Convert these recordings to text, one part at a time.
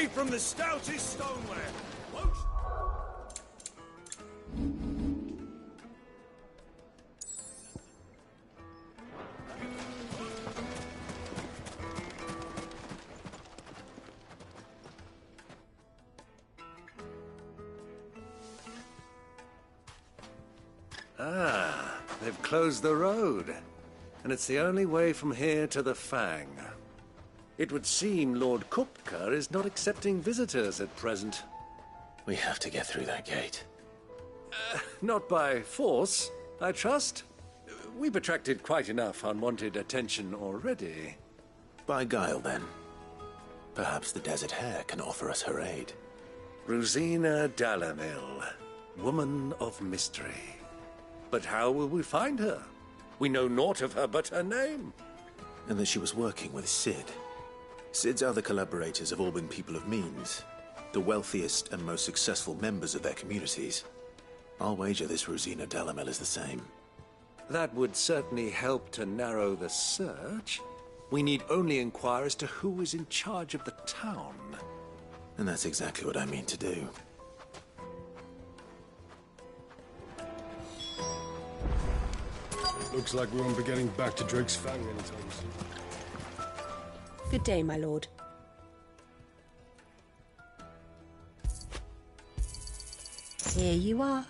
made from the stoutest stoneware. Won't Ah, they've closed the road. And it's the only way from here to the Fang. It would seem Lord Kupka is not accepting visitors at present. We have to get through that gate. Not by force, I trust. We've attracted quite enough unwanted attention already. By guile, then. Perhaps the Desert Hare can offer us her aid. Rosina Dalamil, woman of mystery. But how will we find her? We know naught of her but her name. And that she was working with Sid. Sid's other collaborators have all been people of means, the wealthiest and most successful members of their communities. I'll wager this Rosina Dalamel is the same. That would certainly help to narrow the search. We need only inquire as to who is in charge of the town. And that's exactly what I mean to do. Looks like we won't be getting back to Drake's Fang anytime soon. Good day, my lord. Here you are.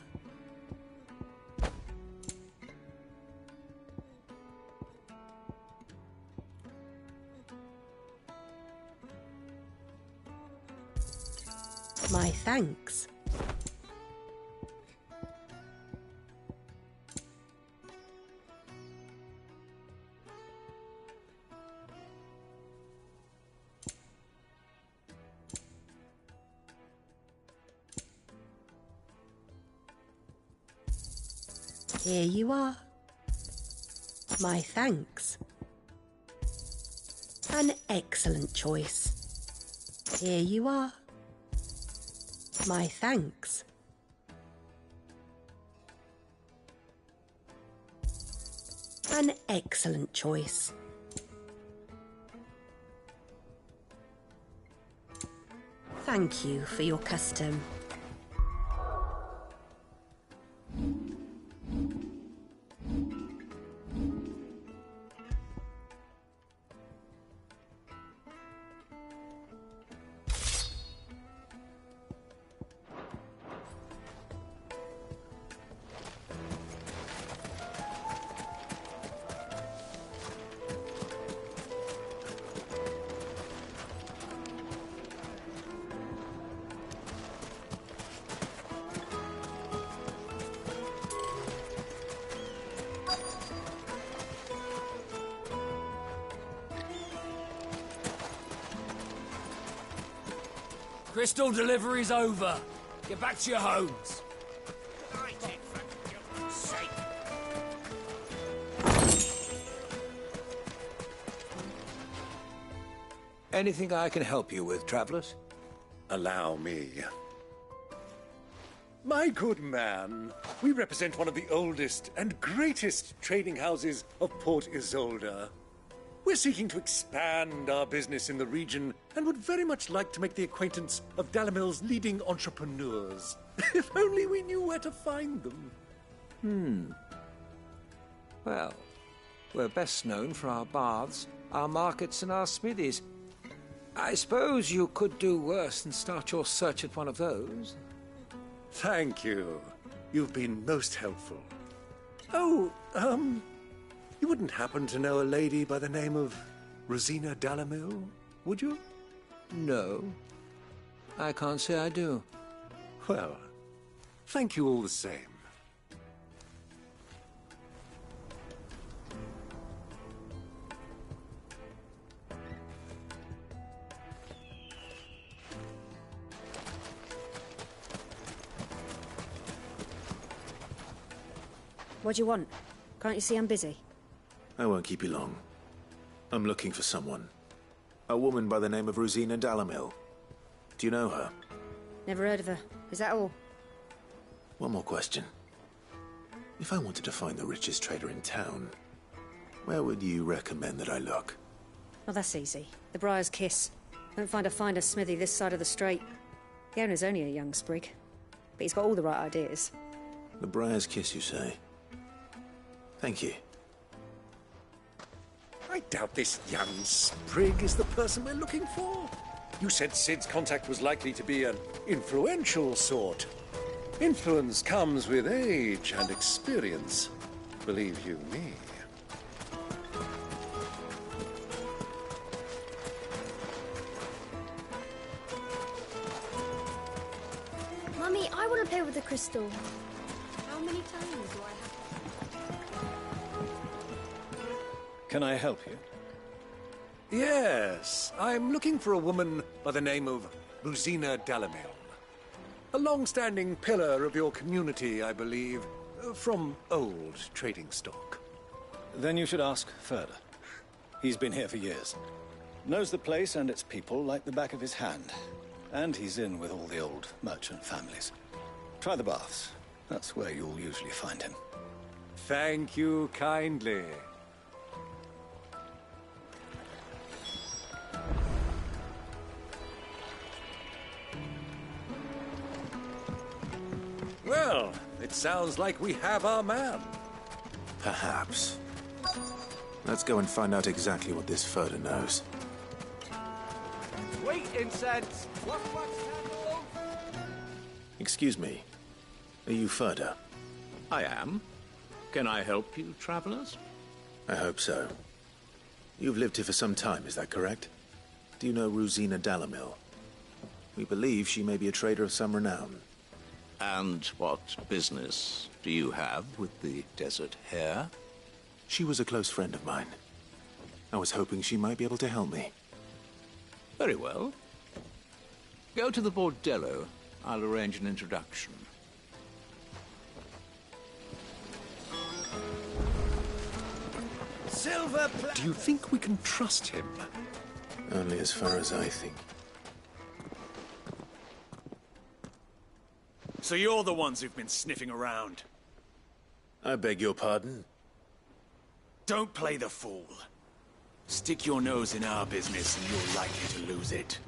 My thanks. Here you are. My thanks. An excellent choice. Here you are. My thanks. An excellent choice. Thank you for your custom. Crystal delivery's over. Get back to your homes. Anything I can help you with, travelers? Allow me. My good man, we represent one of the oldest and greatest trading houses of Port Isolde. We're seeking to expand our business in the region and would very much like to make the acquaintance of Dalamil's leading entrepreneurs. If only we knew where to find them. Well, we're best known for our baths, our markets, and our smithies. I suppose you could do worse than start your search at one of those. Thank you. You've been most helpful. Oh, you wouldn't happen to know a lady by the name of Rosina Dalamil, would you? No, I can't say I do. Well, thank you all the same. What do you want? Can't you see I'm busy? I won't keep you long. I'm looking for someone. A woman by the name of Rosina Dalamil. Do you know her? Never heard of her. Is that all? One more question. If I wanted to find the richest trader in town, where would you recommend that I look? Oh, that's easy. The Briar's Kiss. Don't find a finer smithy this side of the strait. The owner's only a young sprig, but he's got all the right ideas. The Briar's Kiss, you say? Thank you. I doubt this young sprig is the person we're looking for. You said Sid's contact was likely to be an influential sort. Influence comes with age and experience. Believe you me. Mummy, I want to play with the crystal. How many times do I have? Can I help you? Yes, I'm looking for a woman by the name of Rosina Dalamil. A long-standing pillar of your community, I believe, from old trading stock. Then you should ask Ferda. He's been here for years. Knows the place and its people like the back of his hand. And he's in with all the old merchant families. Try the baths. That's where you'll usually find him. Thank you kindly. Well, it sounds like we have our man. Perhaps. Let's go and find out exactly what this Ferda knows. Sweet incense! Wax candles! Excuse me. Are you Ferda? I am. Can I help you, travelers? I hope so. You've lived here for some time, is that correct? Do you know Rosina Dalamil? We believe she may be a trader of some renown. And what business do you have with the desert hare? She was a close friend of mine. I was hoping she might be able to help me. Very well. Go to the bordello. I'll arrange an introduction. Silver Do you think we can trust him? Only as far as I think. So you're the ones who've been sniffing around. I beg your pardon? Don't play the fool. Stick your nose in our business and you're likely to lose it.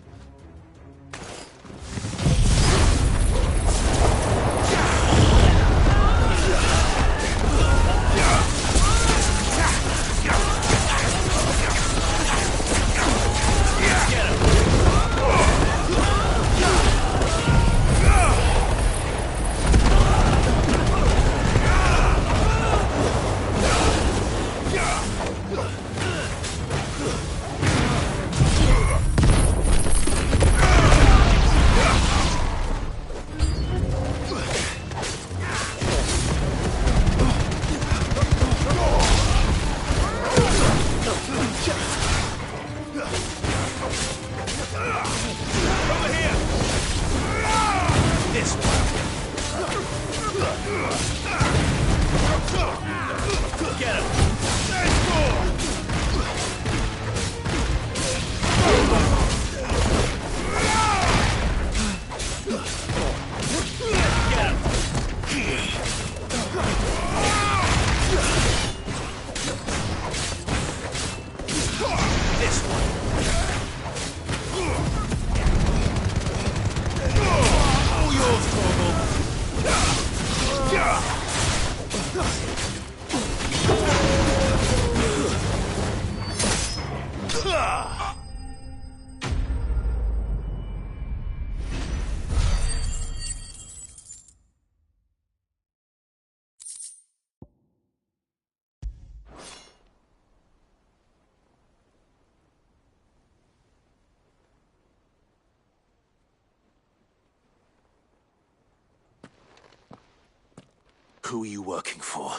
Who are you working for?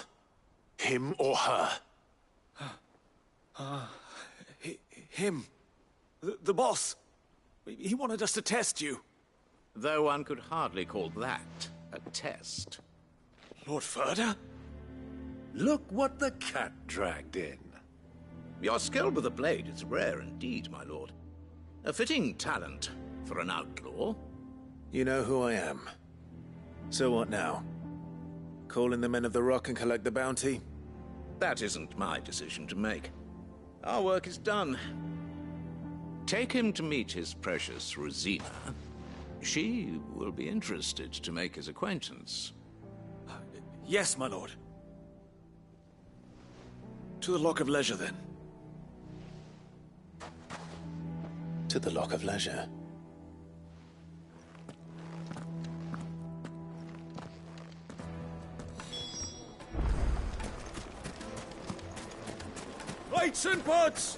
Him or her? Him. The boss. He wanted us to test you. Though one could hardly call that a test. Lord Ferda? Look what the cat dragged in. Your skill with the blade is rare indeed, my lord. A fitting talent for an outlaw. You know who I am. So what now? Call in the Men of the Rock and collect the bounty? That isn't my decision to make. Our work is done. Take him to meet his precious Rosina. She will be interested to make his acquaintance. Yes, my lord. To the Lock of Leisure, then. To the Lock of Leisure. Plates and pots!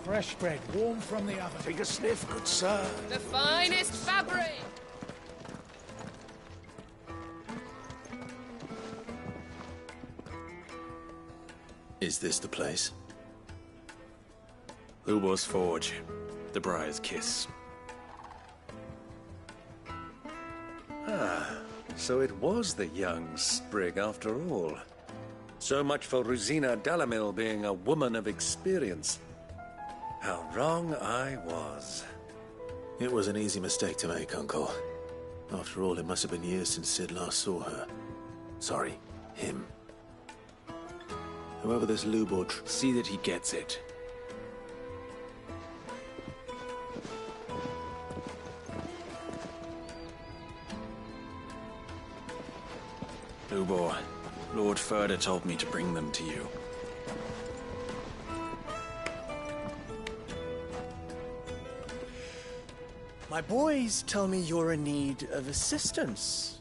Fresh bread, warm from the oven. Take a sniff, good sir. The finest fabric! Is this the place? Lubor's Forge. The Briar's Kiss. So it was the young sprig after all. So much for Rosina Dalamil being a woman of experience. How wrong I was. It was an easy mistake to make, Uncle. After all, it must have been years since Sid last saw her. Sorry, him. Whoever this Lubor... See that he gets it. Lubor, Lord Ferda told me to bring them to you. My boys tell me you're in need of assistance.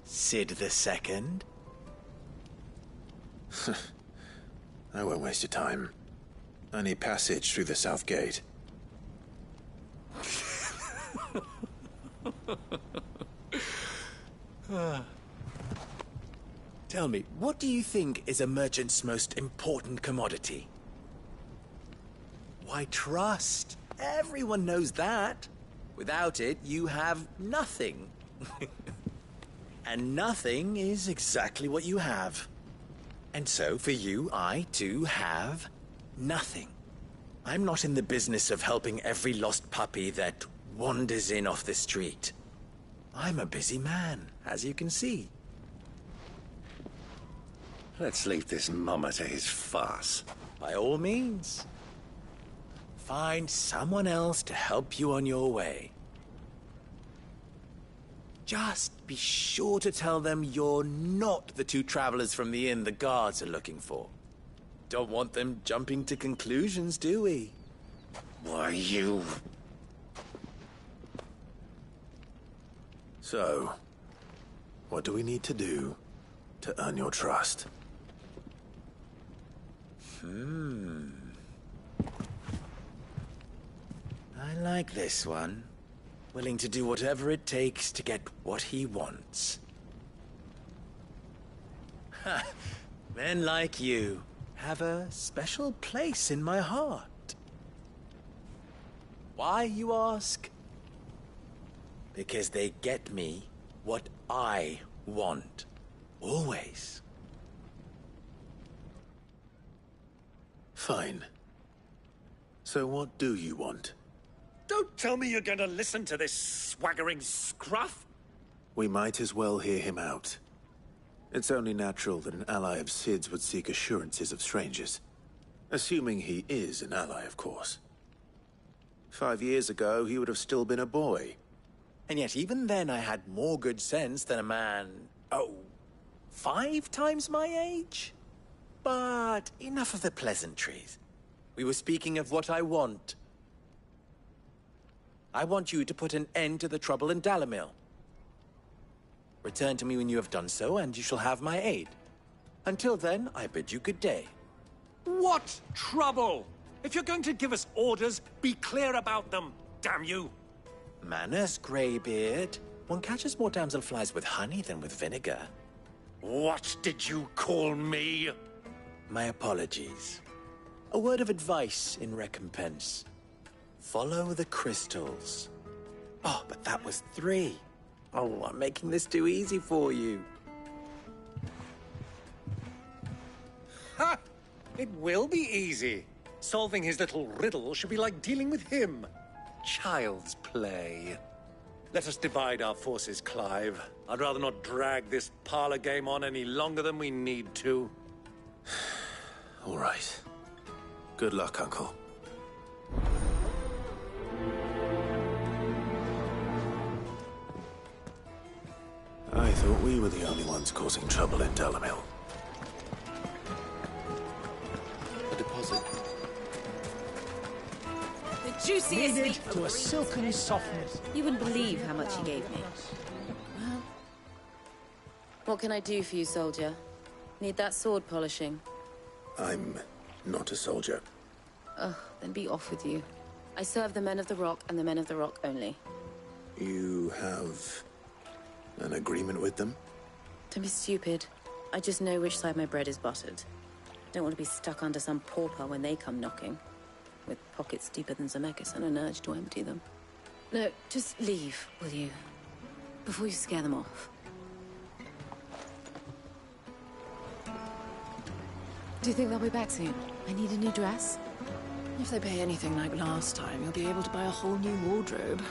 Sid the Second? I won't waste your time. I need passage through the south gate. Tell me, what do you think is a merchant's most important commodity? Why, trust. Everyone knows that. Without it, you have nothing. And nothing is exactly what you have. And so, for you, I, too, have nothing. I'm not in the business of helping every lost puppy that wanders in off the street. I'm a busy man, as you can see. Let's leave this mama to his farce. By all means. Find someone else to help you on your way. Just be sure to tell them you're not the two travelers from the inn the guards are looking for. Don't want them jumping to conclusions, do we? Why, you... So, what do we need to do to earn your trust? I like this one. Willing to do whatever it takes to get what he wants. Ha! Men like you have a special place in my heart. Why, you ask? Because they get me what I want. Always. Fine. So what do you want? Don't tell me you're going to listen to this swaggering scruff! We might as well hear him out. It's only natural that an ally of Sid's would seek assurances of strangers. Assuming he is an ally, of course. 5 years ago, he would have still been a boy. And yet even then I had more good sense than a man, 5 times my age? But enough of the pleasantries. We were speaking of what I want. I want you to put an end to the trouble in Dalamil. Return to me when you have done so, and you shall have my aid. Until then, I bid you good day. What trouble? If you're going to give us orders, be clear about them, damn you! Manners, Greybeard. One catches more damselflies with honey than with vinegar. What did you call me? My apologies. A word of advice in recompense. Follow the crystals. Oh, but that was 3. Oh, I'm making this too easy for you. Ha! It will be easy. Solving his little riddle should be like dealing with him. Child's play. Let us divide our forces, Clive. I'd rather not drag this parlor game on any longer than we need to. All right. Good luck, Uncle. I thought we were the only ones causing trouble in Dalamil. A deposit. The juiciest Kneaded meat to a silken softness. You wouldn't believe how much he gave me. Well, what can I do for you, soldier? Need that sword polishing? I'm not a soldier. Ugh, then be off with you. I serve the men of the Rock and the men of the Rock only. You have an agreement with them? Don't be stupid. I just know which side my bread is buttered. Don't want to be stuck under some pauper when they come knocking. With pockets deeper than Zemeckis and an urge to empty them. No, just leave, will you? Before you scare them off. Do you think they'll be back soon? I need a new dress. If they pay anything like last time, you'll be able to buy a whole new wardrobe.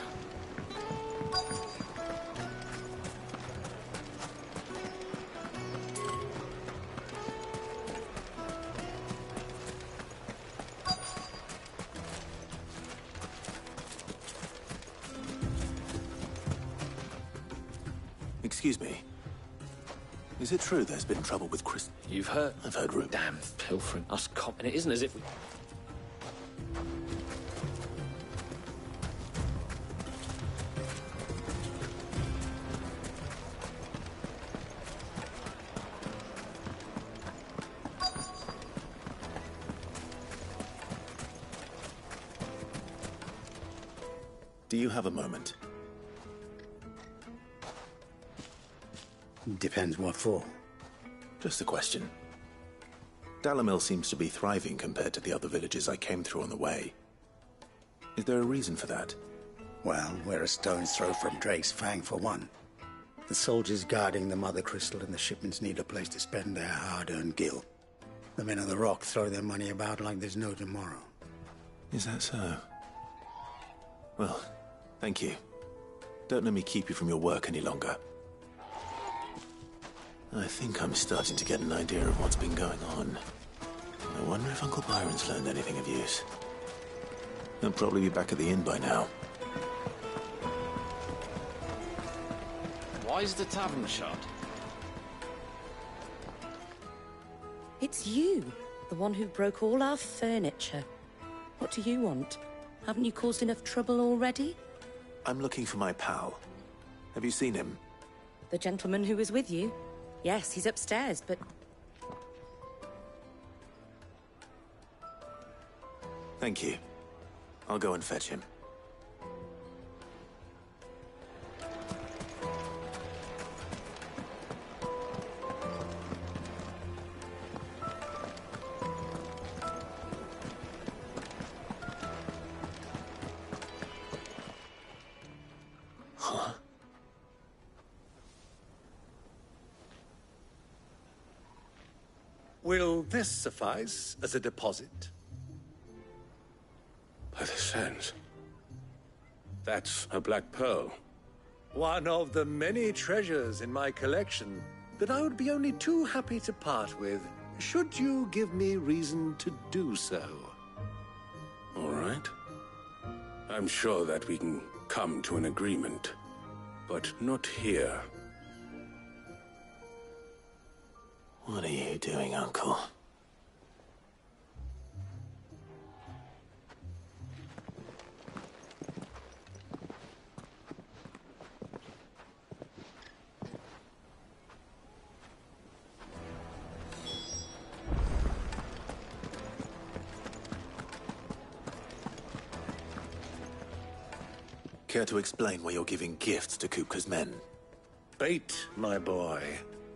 Excuse me. Is it true there's been trouble with Chris? You've heard? I've heard rumors. Damn pilfering. Us and it isn't as if we... Do you have a moment? Depends what for. Just a question. Dalamil seems to be thriving compared to the other villages I came through on the way. Is there a reason for that? Well, we're a stone's throw from Drake's Fang for one. The soldiers guarding the Mother Crystal and the shipments need a place to spend their hard-earned gil. The men of the Rock throw their money about like there's no tomorrow. Is that so? Well, thank you. Don't let me keep you from your work any longer. I think I'm starting to get an idea of what's been going on. I wonder if Uncle Byron's learned anything of use. He'll probably be back at the inn by now. Why is the tavern shut? It's you, the one who broke all our furniture. What do you want? Haven't you caused enough trouble already? I'm looking for my pal. Have you seen him? The gentleman who was with you? Yes, he's upstairs, but... Thank you. I'll go and fetch him. Huh? Will this suffice as a deposit? By the sands. That's a black pearl. One of the many treasures in my collection that I would be only too happy to part with, should you give me reason to do so. All right. I'm sure that we can come to an agreement, but not here. What are you doing, Uncle? Care to explain why you're giving gifts to Kupka's men? Bait, my boy.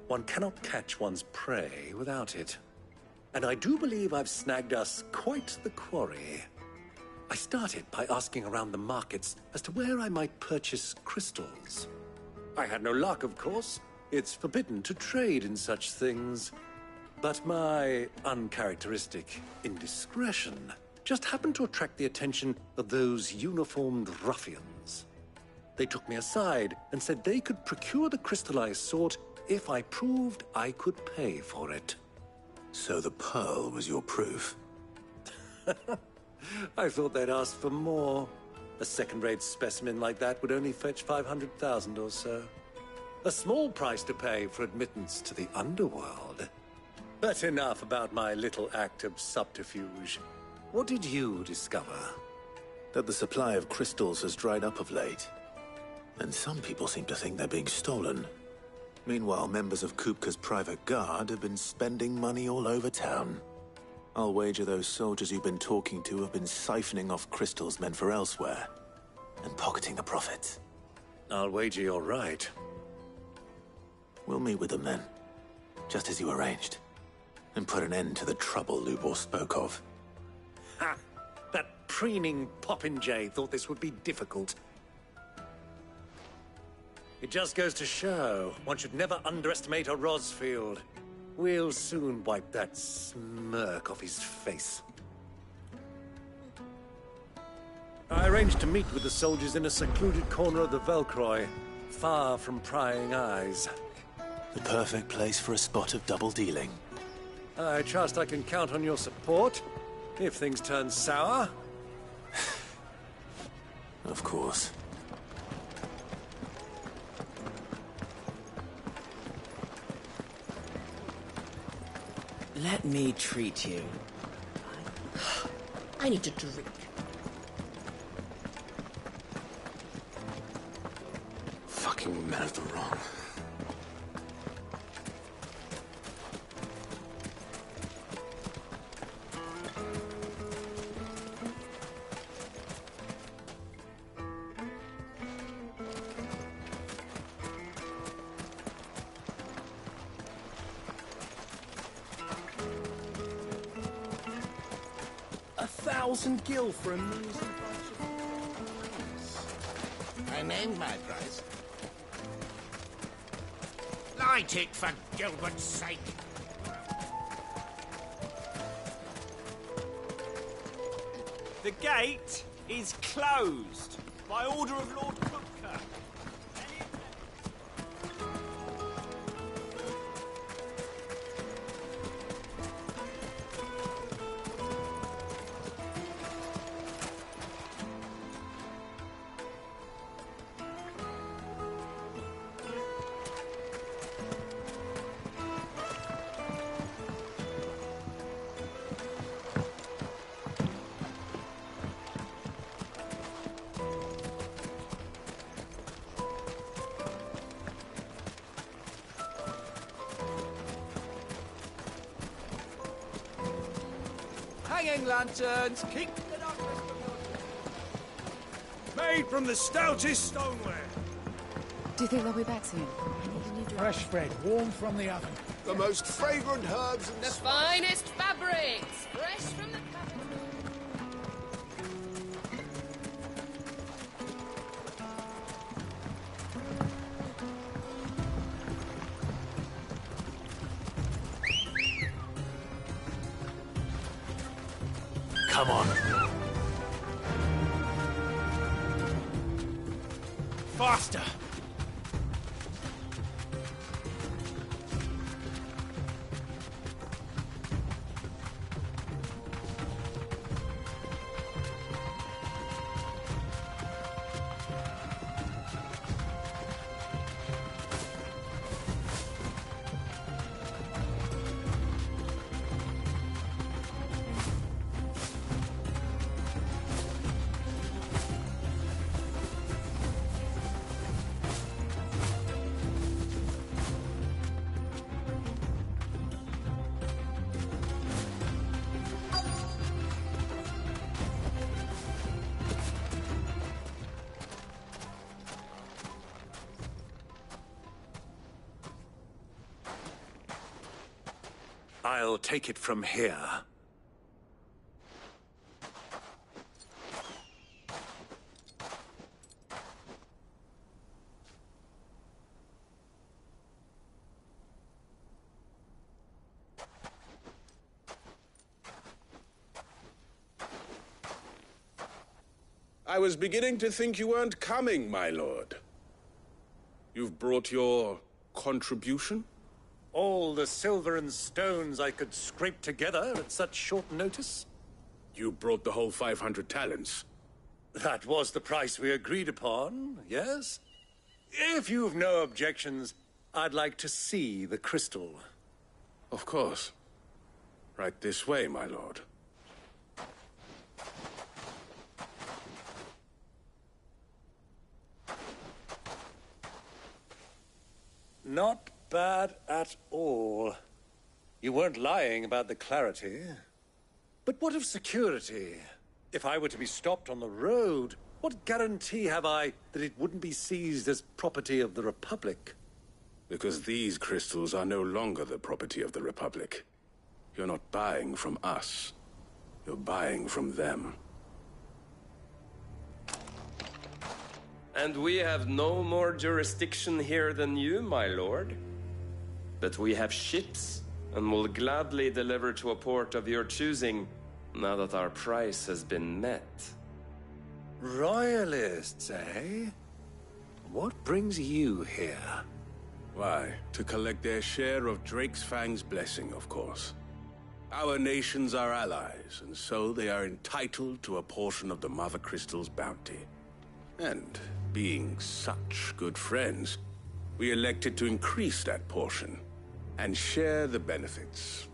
One cannot catch one's prey without it. And I do believe I've snagged us quite the quarry. I started by asking around the markets as to where I might purchase crystals. I had no luck, of course. It's forbidden to trade in such things. But my uncharacteristic indiscretion just happened to attract the attention of those uniformed ruffians. They took me aside and said they could procure the crystal I sought if I proved I could pay for it. So the pearl was your proof? I thought they'd asked for more. A second-rate specimen like that would only fetch 500,000 or so. A small price to pay for admittance to the underworld. But enough about my little act of subterfuge. What did you discover? That the supply of crystals has dried up of late. And some people seem to think they're being stolen. Meanwhile, members of Kupka's private guard have been spending money all over town. I'll wager those soldiers you've been talking to have been siphoning off crystals meant for elsewhere, and pocketing the profits. I'll wager you're right. We'll meet with them then, just as you arranged, and put an end to the trouble Lubor spoke of. Ha! That preening popinjay thought this would be difficult. It just goes to show, one should never underestimate a Rosfield. We'll soon wipe that smirk off his face. I arranged to meet with the soldiers in a secluded corner of the Velcroy, far from prying eyes. The perfect place for a spot of double dealing. I trust I can count on your support, if things turn sour. Of course. Let me treat you. I need to drink. Fucking men of the wrong. $1,000 for a measly bunch of... I named my price. Light it, for Gilbert's sake. The gate is closed by order of Lord Kupka. Hanging lanterns, keep the darkness Made from the stoutest stoneware. Do you think they'll be back soon? I need a new dress. Fresh bread, warm from the oven. The most fragrant herbs and... The finest fabrics, fresh from the capital. Come on. Faster! I'll take it from here. I was beginning to think you weren't coming, my lord. You've brought your contribution? All the silver and stones I could scrape together at such short notice? You brought the whole 500 talents. That was the price we agreed upon, yes? If you've no objections, I'd like to see the crystal. Of course. Right this way, my lord. Not bad at all. You weren't lying about the clarity. But what of security? If I were to be stopped on the road, what guarantee have I that it wouldn't be seized as property of the Republic? Because these crystals are no longer the property of the Republic. You're not buying from us. You're buying from them. And we have no more jurisdiction here than you, my lord. But we have ships, and will gladly deliver to a port of your choosing, now that our price has been met. Royalists, eh? What brings you here? Why, to collect their share of Drake's Fang's blessing, of course. Our nations are allies, and so they are entitled to a portion of the Mother Crystal's bounty. And being such good friends, we elected to increase that portion and share the benefits.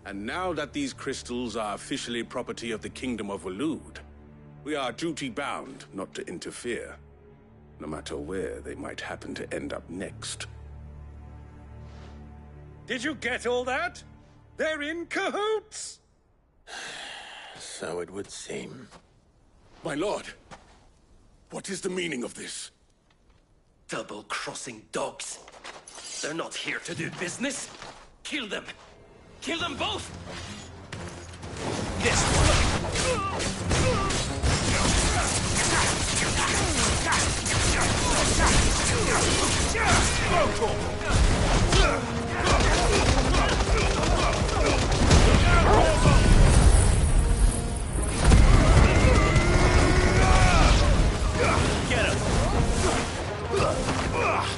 And now that these crystals are officially property of the Kingdom of Waloed, we are duty-bound not to interfere, no matter where they might happen to end up next. Did you get all that? They're in cahoots! So it would seem. My lord, what is the meaning of this? Double-crossing dogs. They're not here to do business. Kill them. Kill them both! This Get him!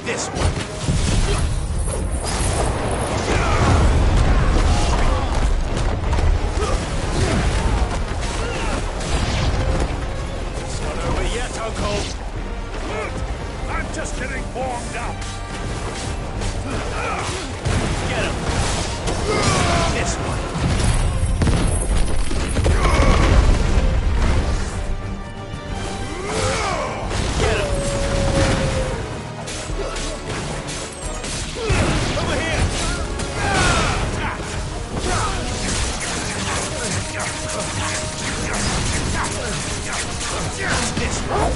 This one! It's not over yet, Uncle! I'm just getting warmed up! Get him! This one! Get him! Over here! This one!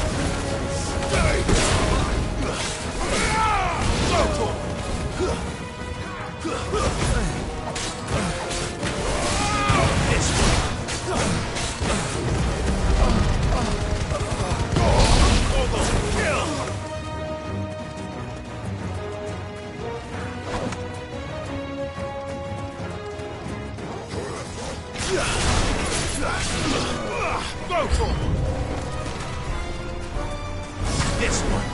This one.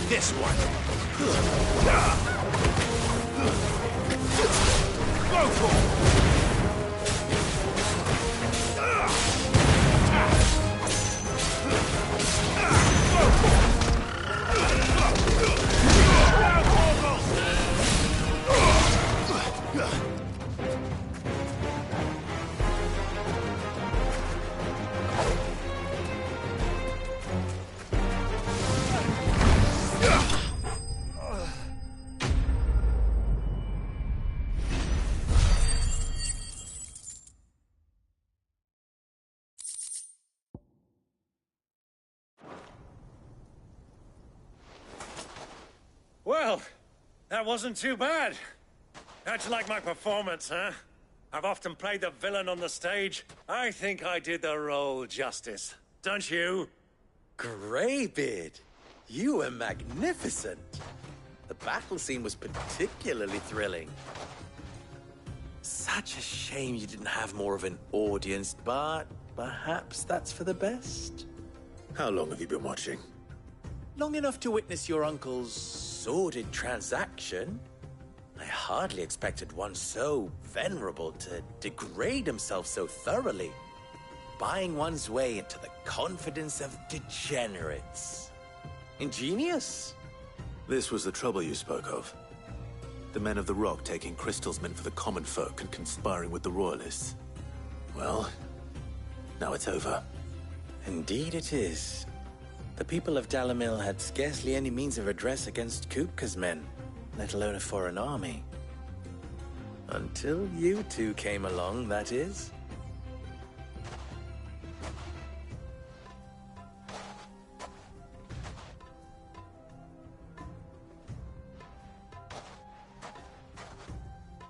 This one. Well, that wasn't too bad. How'd you like my performance, huh? I've often played the villain on the stage. I think I did the role justice. Don't you? Greybeard, you were magnificent. The battle scene was particularly thrilling. Such a shame you didn't have more of an audience, but perhaps that's for the best. How long have you been watching? Long enough to witness your uncle's sordid transaction. I hardly expected one so venerable to degrade himself so thoroughly, buying one's way into the confidence of degenerates. Ingenious. This was the trouble you spoke of. The men of the Rock taking crystals meant for the common folk and conspiring with the Royalists. Well, now it's over. Indeed it is. The people of Dalamil had scarcely any means of redress against Kupka's men, let alone a foreign army. Until you two came along, that is.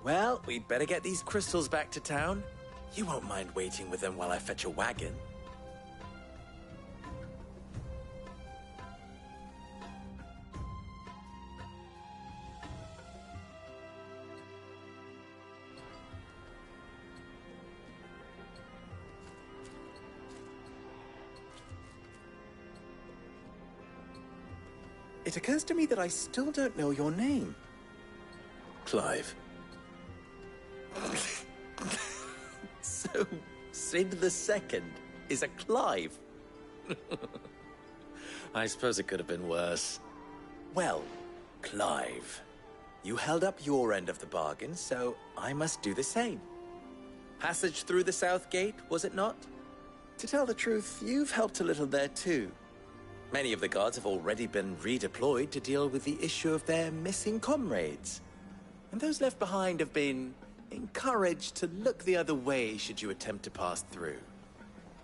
Well, we'd better get these crystals back to town. You won't mind waiting with them while I fetch a wagon. It occurs to me that I still don't know your name. Clive. So, Sid the Second is a Clive? I suppose it could have been worse. Well, Clive, you held up your end of the bargain, so I must do the same. Passage through the South Gate, was it not? To tell the truth, you've helped a little there too. Many of the guards have already been redeployed to deal with the issue of their missing comrades. And those left behind have been encouraged to look the other way should you attempt to pass through.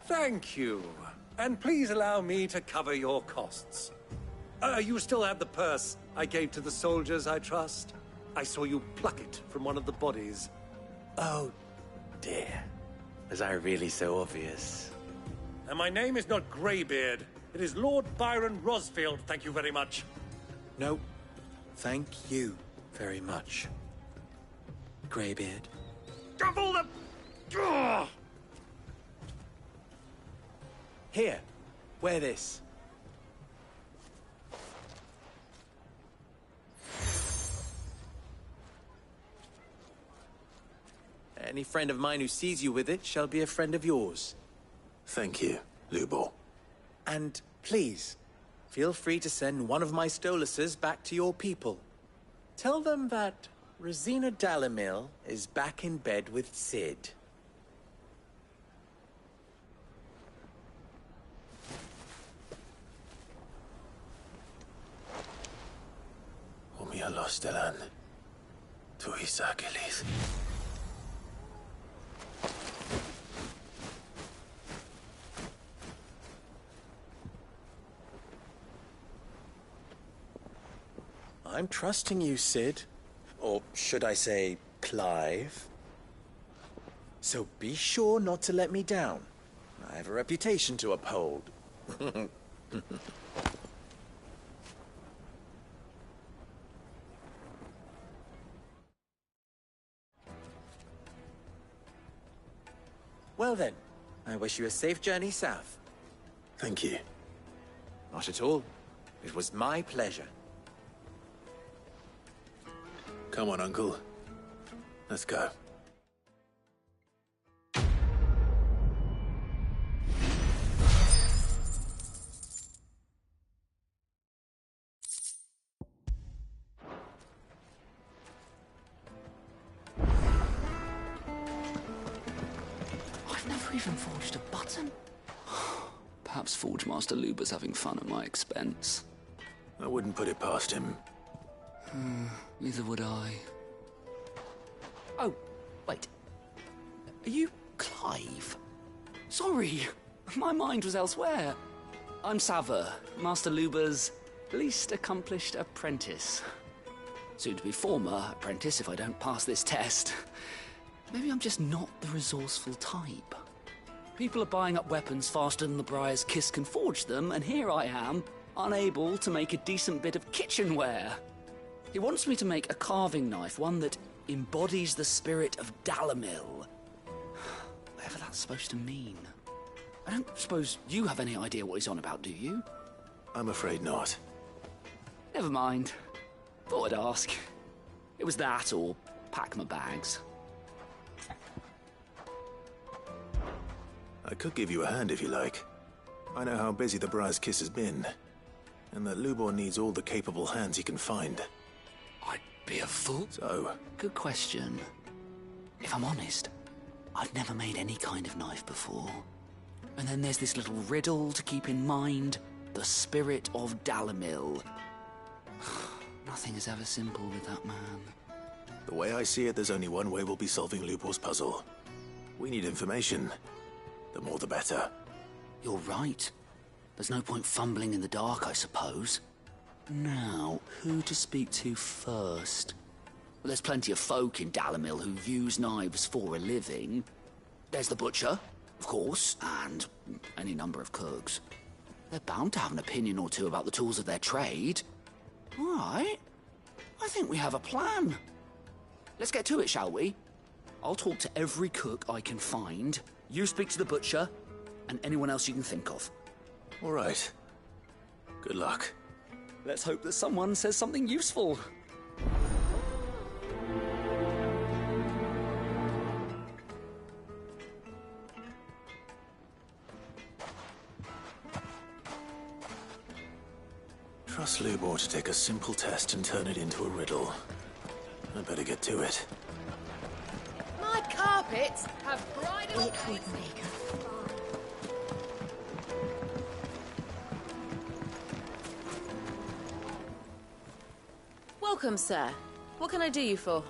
Thank you. And please allow me to cover your costs. You still have the purse I gave to the soldiers, I trust? I saw you pluck it from one of the bodies. Oh, dear. Was I really so obvious? And my name is not Greybeard. It is Lord Byron Rosfield, thank you very much. No, thank you very much, Greybeard. Of all the... Ugh! Here, wear this. Any friend of mine who sees you with it shall be a friend of yours. Thank you, Lubor. And please, feel free to send one of my Stoluses back to your people. Tell them that Rosina Dalamil is back in bed with Sid. Umia Lostelan. Tuisa Achilles. I'm trusting you, Sid. Or should I say, Clive. So be sure not to let me down. I have a reputation to uphold. Well then, I wish you a safe journey south. Thank you. Not at all. It was my pleasure. Come on, Uncle. Let's go. I've never even forged a button. Perhaps Forge Master Luber's having fun at my expense. I wouldn't put it past him. Neither would I. Oh, wait. Are you Clive? Sorry, my mind was elsewhere. I'm Sava, Master Luber's least accomplished apprentice. Soon to be former apprentice if I don't pass this test. Maybe I'm just not the resourceful type. People are buying up weapons faster than the Briar's Kiss can forge them, and here I am, unable to make a decent bit of kitchenware. He wants me to make a carving knife, one that embodies the spirit of Dalamil. Whatever that's supposed to mean. I don't suppose you have any idea what he's on about, do you? I'm afraid not. Never mind. Thought I'd ask. It was that or pack my bags. I could give you a hand if you like. I know how busy the Briar's Kiss has been, and that Lubor needs all the capable hands he can find. I'd be a fool. So? Good question. If I'm honest, I've never made any kind of knife before. And then there's this little riddle to keep in mind. The spirit of Dalamil. Nothing is ever simple with that man. The way I see it, there's only one way we'll be solving Lubor's puzzle. We need information. The more the better. You're right. There's no point fumbling in the dark, I suppose. Now, who to speak to first? Well, there's plenty of folk in Dalamil who use knives for a living. There's the butcher, of course, and any number of cooks. They're bound to have an opinion or two about the tools of their trade. All right. I think we have a plan. Let's get to it, shall we? I'll talk to every cook I can find. You speak to the butcher, and anyone else you can think of. All right. Good luck. Let's hope that someone says something useful. Trust Lubor to take a simple test and turn it into a riddle. I better get to it. My carpets have bridal... Welcome, sir. What can I do you for?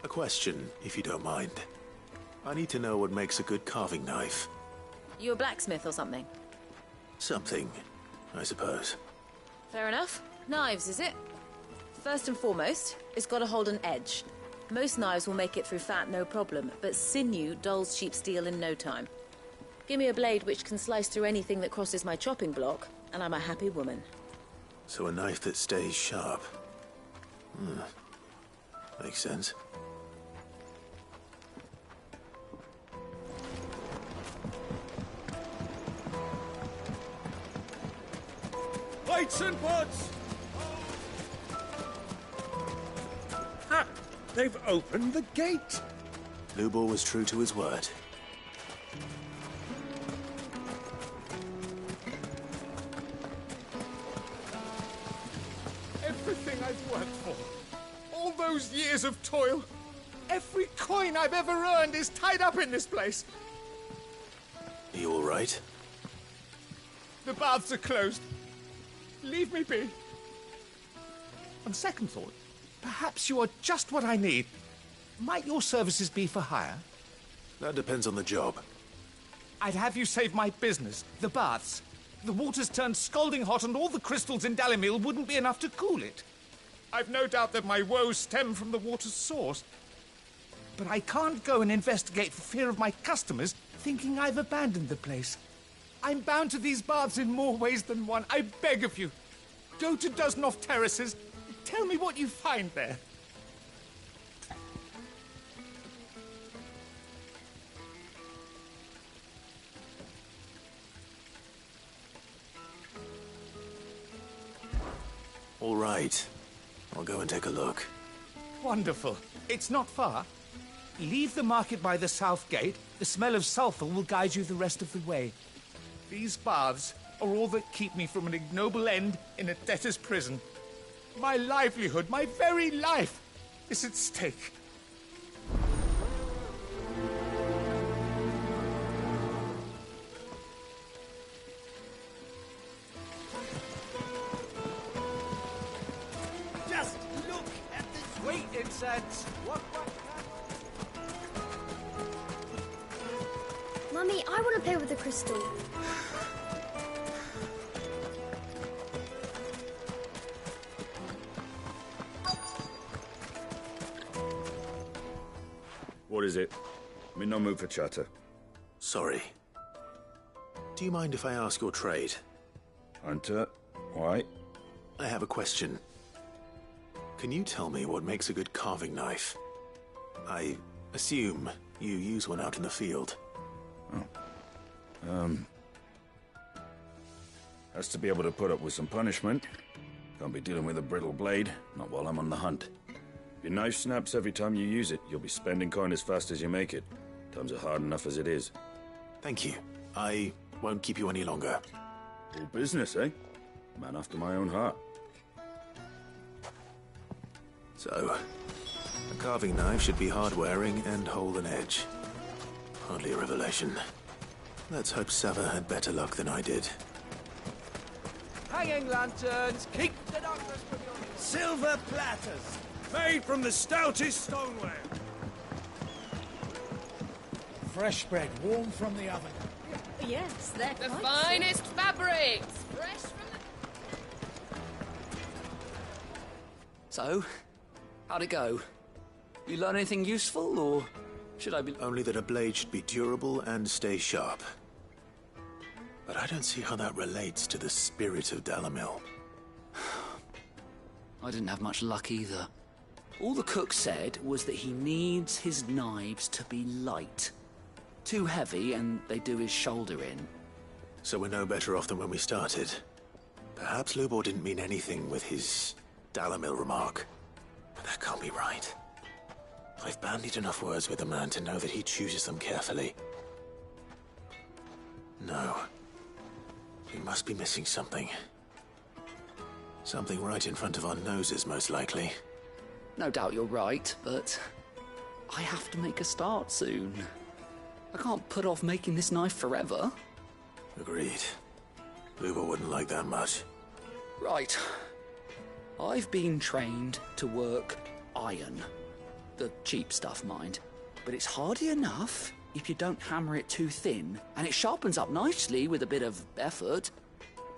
A question, if you don't mind. I need to know what makes a good carving knife. You a blacksmith or something? Something, I suppose. Fair enough. Knives, is it? First and foremost, it's got to hold an edge. Most knives will make it through fat, no problem, but sinew dulls cheap steel in no time. Give me a blade which can slice through anything that crosses my chopping block, and I'm a happy woman. So a knife that stays sharp. Makes sense. Lights and pots! Ha! They've opened the gate! Lubor was true to his word. Everything I've worked for, all those years of toil, every coin I've ever earned is tied up in this place. Are you all right? The baths are closed. Leave me be. On second thought, perhaps you are just what I need. Might your services be for hire? That depends on the job. I'd have you save my business, the baths. The water's turned scalding hot and all the crystals in Dalamil wouldn't be enough to cool it. I've no doubt that my woes stem from the water's source. But I can't go and investigate for fear of my customers thinking I've abandoned the place. I'm bound to these baths in more ways than one. I beg of you. Go to Dusnoff Terraces. Tell me what you find there. All right. I'll go and take a look. Wonderful. It's not far. Leave the market by the south gate. The smell of sulphur will guide you the rest of the way. These baths are all that keep me from an ignoble end in a debtor's prison. My livelihood, my very life, is at stake. Just look at this sweet incense! What? Mummy, I want to play with the crystal. What is it? I'm in no mood for chatter. Sorry. Do you mind if I ask your trade? Hunter, why? I have a question. Can you tell me what makes a good carving knife? I assume you use one out in the field. Has to be able to put up with some punishment. Can't be dealing with a brittle blade, not while I'm on the hunt. If your knife snaps every time you use it, you'll be spending coin as fast as you make it. Times are hard enough as it is. Thank you. I won't keep you any longer. All business, eh? Man after my own heart. So, a carving knife should be hard-wearing and hold an edge. Hardly a revelation. Let's hope Sava had better luck than I did. Hanging lanterns, keep the darkness from your... Silver platters, made from the stoutest stoneware. Fresh bread, warm from the oven. Yes, they're The quite finest fabrics, fresh from the... So, how'd it go? You learn anything useful, or should I be... Only that a blade should be durable and stay sharp. But I don't see how that relates to the spirit of Dalamil. I didn't have much luck either. All the cook said was that he needs his knives to be light. Too heavy, and they do his shoulder in. So we're no better off than when we started. Perhaps Lubor didn't mean anything with his Dalamil remark. But that can't be right. I've bandied enough words with the man to know that he chooses them carefully. No. We must be missing something. Something right in front of our noses, most likely. No doubt you're right, but I have to make a start soon. I can't put off making this knife forever. Agreed. Lubor wouldn't like that much. Right. I've been trained to work iron. The cheap stuff, mind. But it's hardy enough if you don't hammer it too thin, and it sharpens up nicely with a bit of effort.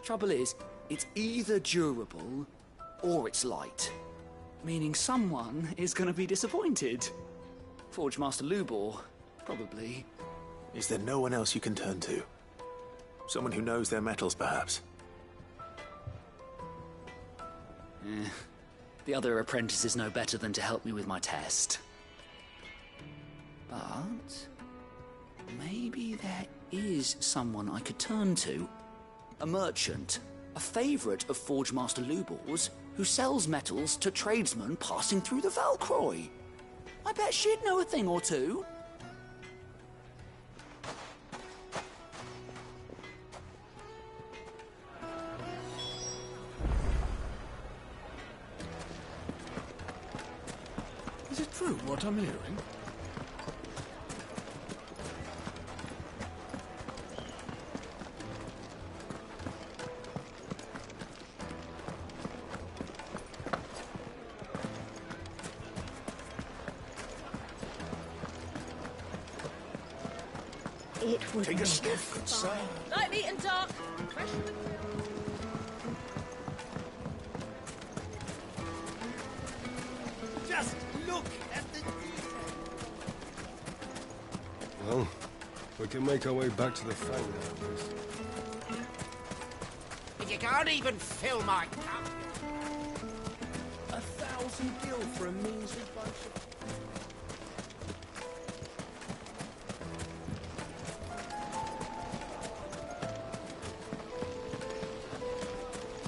Trouble is, it's either durable or it's light. Meaning someone is going to be disappointed. Forge Master Lubor, probably. Is there no one else you can turn to? Someone who knows their metals, perhaps? The other apprentices know better than to help me with my test. But maybe there is someone I could turn to. A merchant, a favourite of Forge Master Lubor's, who sells metals to tradesmen passing through the Valcroy. I bet she'd know a thing or two. Is it true what I'm hearing? It would Take a sniff, good sir. Light, meat and dark, fresh from the... Just look at the detail. Well, we can make our way back to the Fang now, But you can't even fill my cup. 1,000 gil for a measly bunch of...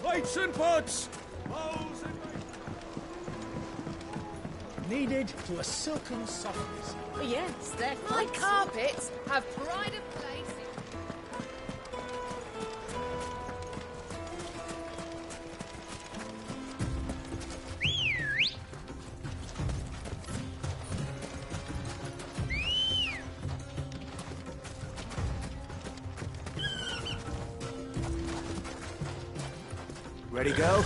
Plates and pots! Bowls and... Kneaded to a silken softness. Yes, they're My quite carpets have pride of place in... Ready, go?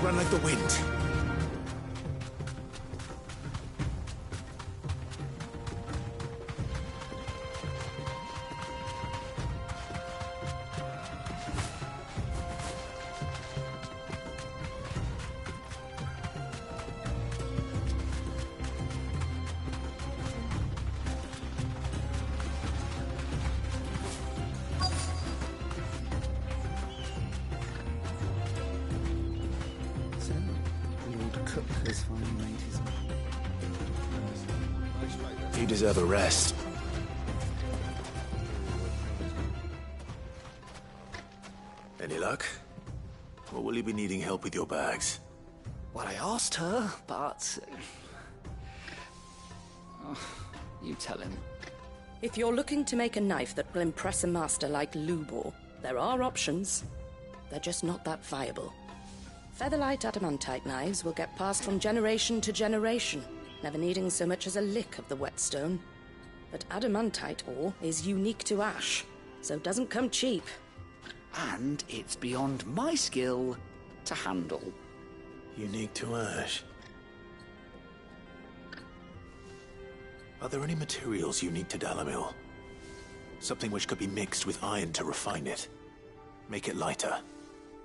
Run like the wind. Cookers finally made his... You deserve a rest. Any luck? Or will you be needing help with your bags? Well, I asked her, but... Oh, you tell him. If you're looking to make a knife that will impress a master like Lubor, there are options. They're just not that viable. Featherlight adamantite knives will get passed from generation to generation, never needing so much as a lick of the whetstone. But adamantite ore is unique to ash, so doesn't come cheap. And it's beyond my skill to handle. Unique to ash. Are there any materials unique to Dalamil? Something which could be mixed with iron to refine it. Make it lighter.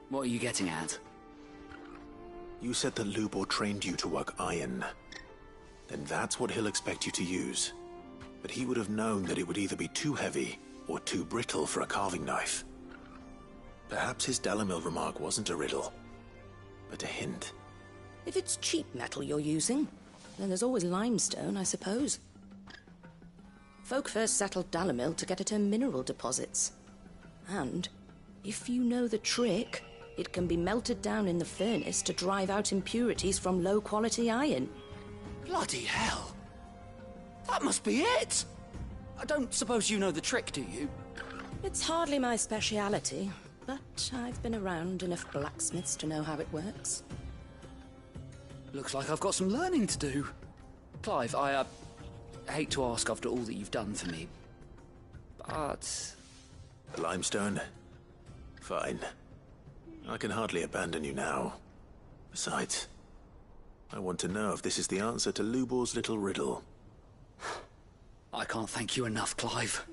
What are you getting at? You said that Lubor trained you to work iron. Then that's what he'll expect you to use. But he would have known that it would either be too heavy or too brittle for a carving knife. Perhaps his Dalamil remark wasn't a riddle, but a hint. If it's cheap metal you're using, then there's always limestone, I suppose. Folk first settled Dalamil to get at her mineral deposits. And, if you know the trick, it can be melted down in the furnace to drive out impurities from low-quality iron. Bloody hell! That must be it! I don't suppose you know the trick, do you? It's hardly my speciality, but I've been around enough blacksmiths to know how it works. Looks like I've got some learning to do. Clive, I hate to ask after all that you've done for me, but... The limestone? Fine. I can hardly abandon you now. Besides, I want to know if this is the answer to Lubor's little riddle. I can't thank you enough, Clive.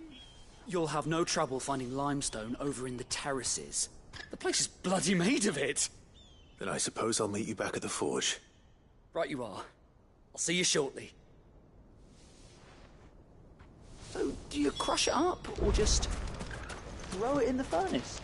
You'll have no trouble finding limestone over in the terraces. The place is bloody made of it. Then I suppose I'll meet you back at the forge. Right you are. I'll see you shortly. So, do you crush it up, or just throw it in the furnace?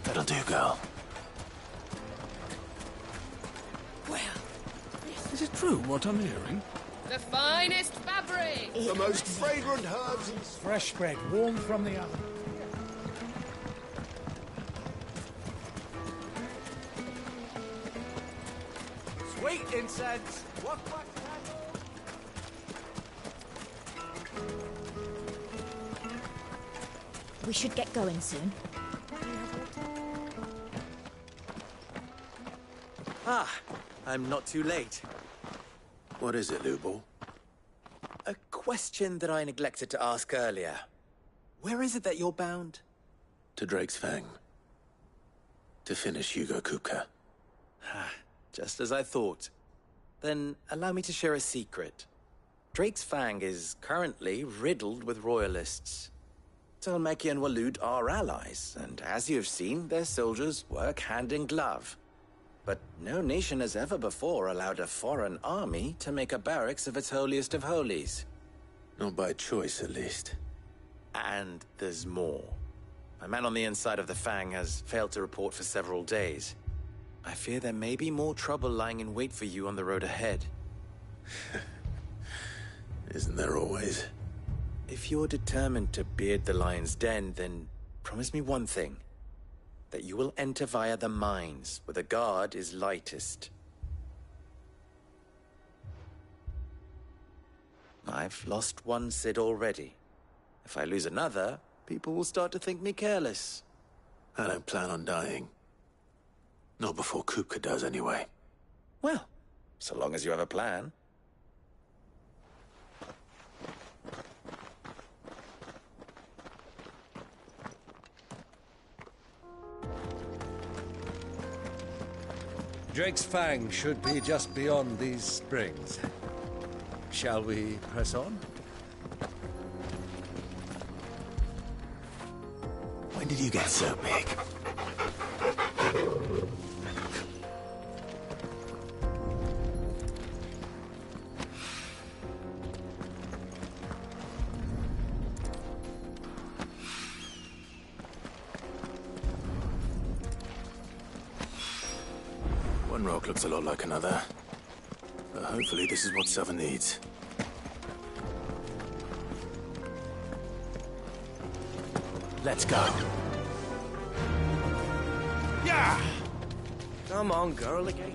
That'll do, girl. Well, Is it true what I'm hearing? the finest fabric! The most fragrant herbs and... Fresh bread, warm from the oven. Sweet incense! What We should get going soon. Ah, I'm not too late. What is it, Lubor? A question that I neglected to ask earlier. Where is it that you're bound? To Drake's Fang. To finish Hugo Kupka. Just as I thought. Then allow me to share a secret. Drake's Fang is currently riddled with royalists. Dhalmekia and Waloed are allies, and as you have seen, their soldiers work hand in glove. But no nation has ever before allowed a foreign army to make a barracks of its holiest of holies. Not by choice, at least. And there's more. My man on the inside of the Fang has failed to report for several days. I fear there may be more trouble lying in wait for you on the road ahead. Isn't there always? If you're determined to beard the lion's den, then promise me one thing. That you will enter via the mines, where the guard is lightest. I've lost one Cid already. If I lose another, people will start to think me careless. I don't plan on dying. Not before Kupka does, anyway. Well, so long as you have a plan. Drake's Fang should be just beyond these springs. Shall we press on? When did you get so big? One rock looks a lot like another. But hopefully this is what Sava needs. Let's go. Yeah! Come on, girl, again.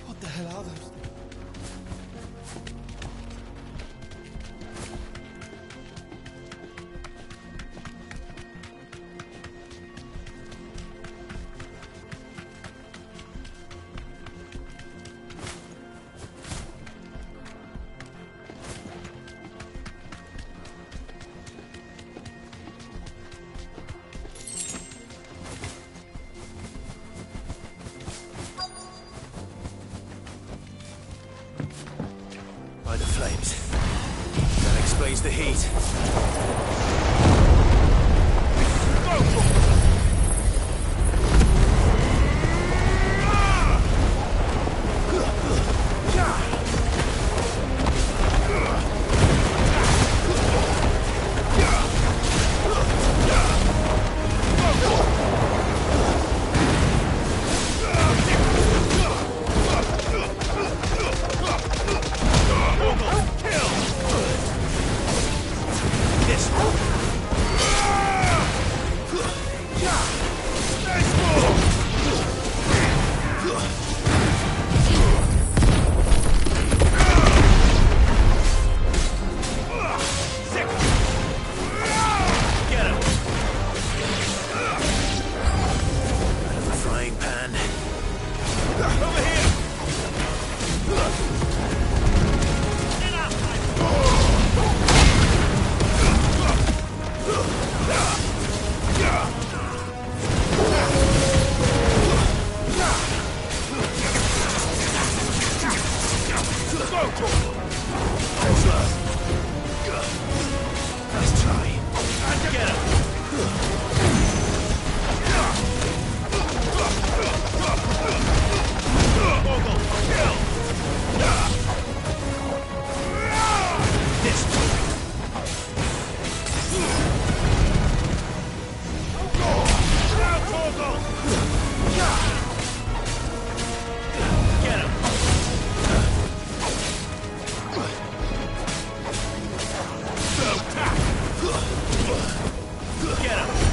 What the hell are those? By the flames. That explains the heat. Get him!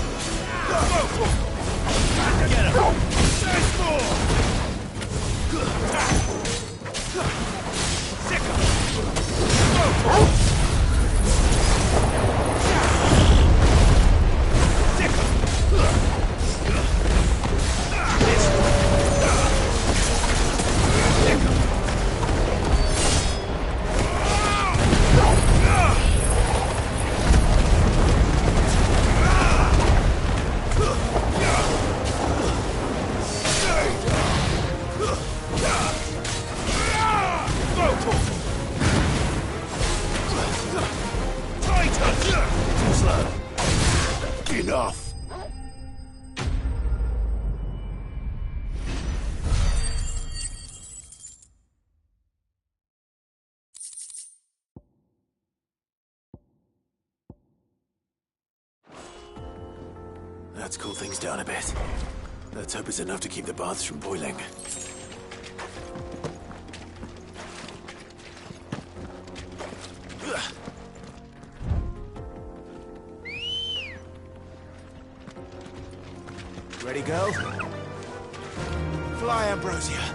Let's cool things down a bit. Let's hope it's enough to keep the baths from boiling. Ready, go? Fly, Ambrosia.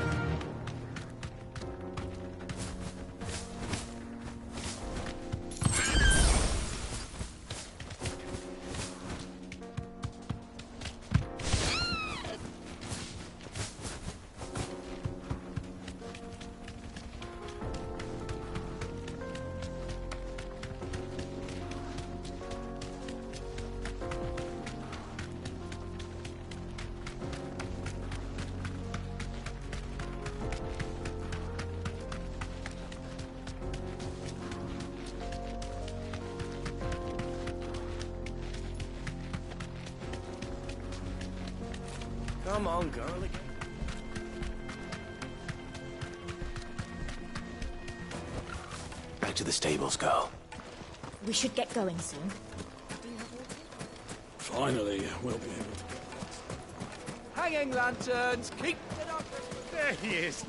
Come on, girl. Back to the stables, girl. We should get going soon. Finally, we'll be able to... Hanging lanterns, keep it up. There he is.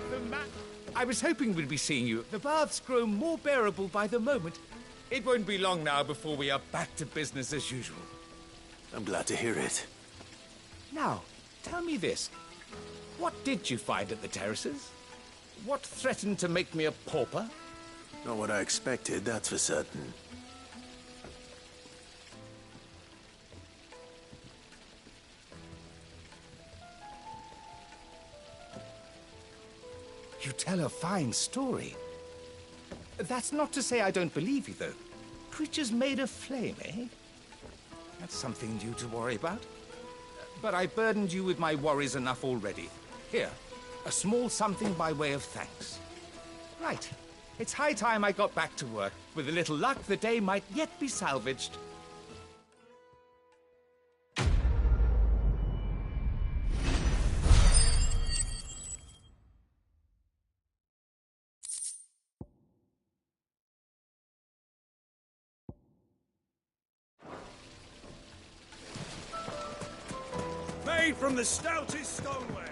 The man. I was hoping we'd be seeing you. The baths grow more bearable by the moment. It won't be long now before we are back to business as usual. I'm glad to hear it. Now, tell me this. What did you find at the terraces? What threatened to make me a pauper? Not what I expected, that's for certain. You tell a fine story. That's not to say I don't believe you, though. Creatures made of flame, eh? That's something new to worry about. But I burdened you with my worries enough already. Here, a small something by way of thanks. Right. It's high time I got back to work. With a little luck, the day might yet be salvaged. Made from the stoutest stoneware.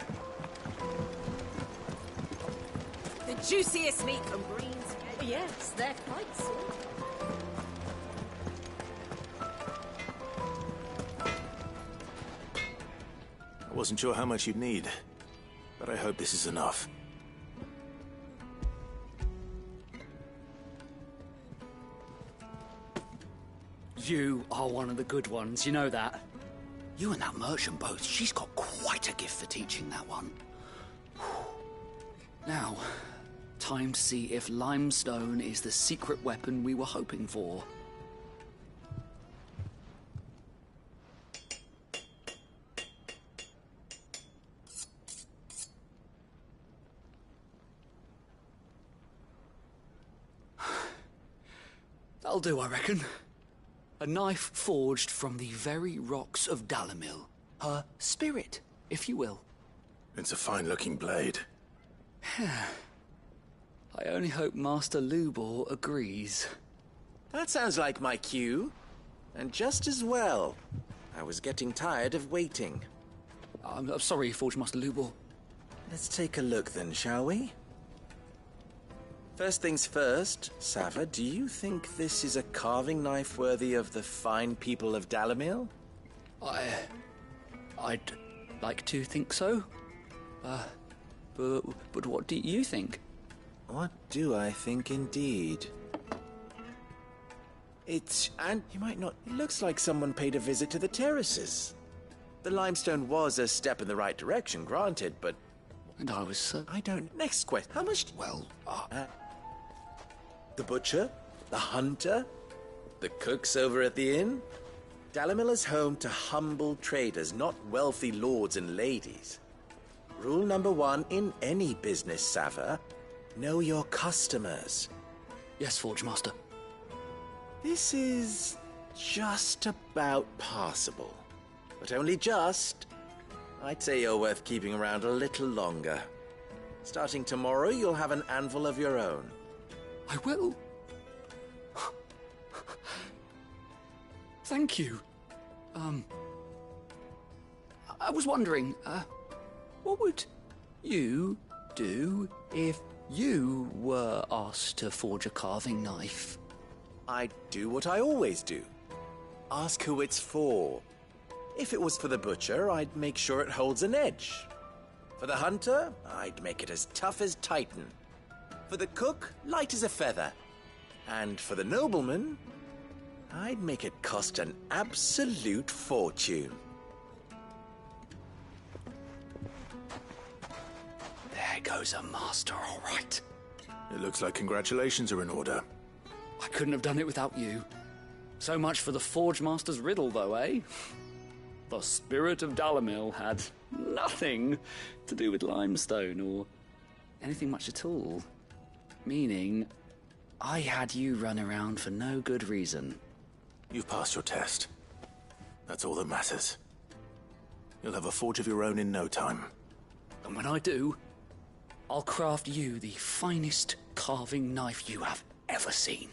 The juiciest meat from greens. Yes, they're quite sweet. I wasn't sure how much you'd need, but I hope this is enough. You are one of the good ones, you know that. You and that merchant both, she's got quite a gift for teaching that one. Now, time to see if limestone is the secret weapon we were hoping for. That'll do, I reckon. A knife forged from the very rocks of Dalamil. Her spirit, if you will. It's a fine-looking blade. I only hope Master Lubor agrees. That sounds like my cue. And just as well. I was getting tired of waiting. I'm sorry, Forge Master Lubor. Let's take a look then, shall we? First things first, Sava, do you think this is a carving knife worthy of the fine people of Dalamil? I'd like to think so. But what do you think? What do I think indeed? And you might not... It looks like someone paid a visit to the terraces. The limestone was a step in the right direction, granted, but... And I was so... I don't... Next question. How much... Well, the butcher? The hunter? The cooks over at the inn? Dalamil is home to humble traders, not wealthy lords and ladies. Rule number 1 in any business, Sava. Know your customers. Yes, Forge Master. This is just about passable. But only just. I'd say you're worth keeping around a little longer. Starting tomorrow, you'll have an anvil of your own. I will. Thank you. I was wondering, what would you do if you were asked to forge a carving knife? I'd do what I always do. Ask who it's for. If it was for the butcher, I'd make sure it holds an edge. For the hunter, I'd make it as tough as Titan. For the cook, light as a feather. And for the nobleman, I'd make it cost an absolute fortune. There goes a master, all right. It looks like congratulations are in order. I couldn't have done it without you. So much for the Forge Master's riddle, though, eh? The spirit of Dalamil had nothing to do with limestone or anything much at all. Meaning, I had you run around for no good reason. You've passed your test. That's all that matters. You'll have a forge of your own in no time. And when I do, I'll craft you the finest carving knife you have ever seen.